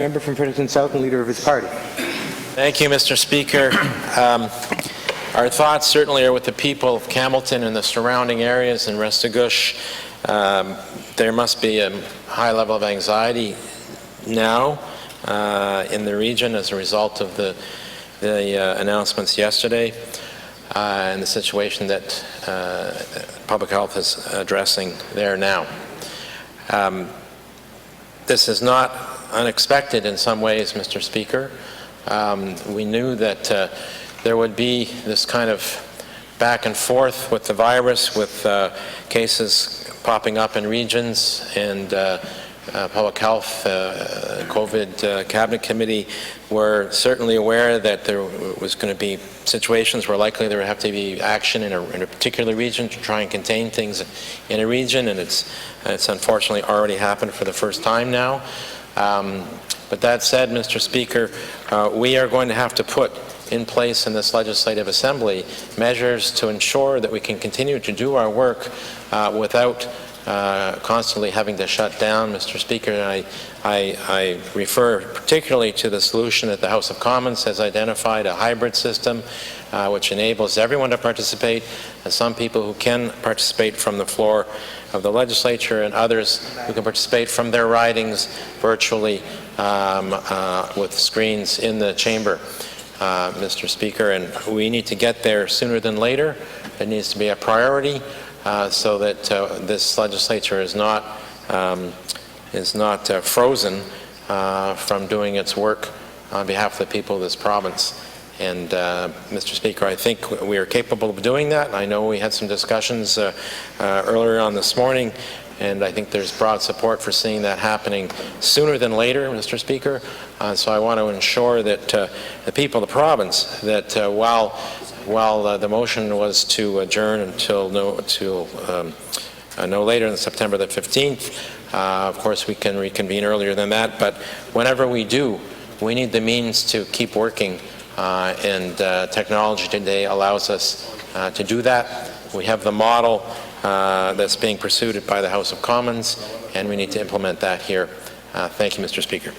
Member from Fredericton South and leader of his party. Thank you, Mr. Speaker. Our thoughts certainly are with the people of Campbellton and the surrounding areas in Restigouche. There must be a high level of anxiety now in the region as a result of the announcements yesterday and the situation that public health is addressing there now. This is not unexpected in some ways, Mr. Speaker. We knew that there would be this kind of back and forth with the virus, with cases popping up in regions, and Public Health, COVID Cabinet Committee were certainly aware that there was going to be situations where likely there would have to be action in a particular region to try and contain things in a region, and it's unfortunately already happened for the first time now. But that said, Mr. Speaker, we are going to have to put in place in this Legislative Assembly measures to ensure that we can continue to do our work without constantly having to shut down, Mr. Speaker. And I refer particularly to the solution that the House of Commons has identified, a hybrid system which enables everyone to participate, and some people who can participate from the floor of the legislature and others who can participate from their ridings virtually with screens in the chamber, Mr. Speaker. And we need to get there sooner than later. It needs to be a priority so that this legislature is not frozen from doing its work on behalf of the people of this province. And Mr. Speaker, I think we are capable of doing that. I know we had some discussions earlier on this morning, and I think there's broad support for seeing that happening sooner than later, Mr. Speaker. So I want to ensure that the people of the province, that while the motion was to adjourn until no later than September the 15th, of course we can reconvene earlier than that, but whenever we do, we need the means to keep working. And technology today allows us to do that. We have the model that's being pursued by the House of Commons, and we need to implement that here. Thank you, Mr. Speaker.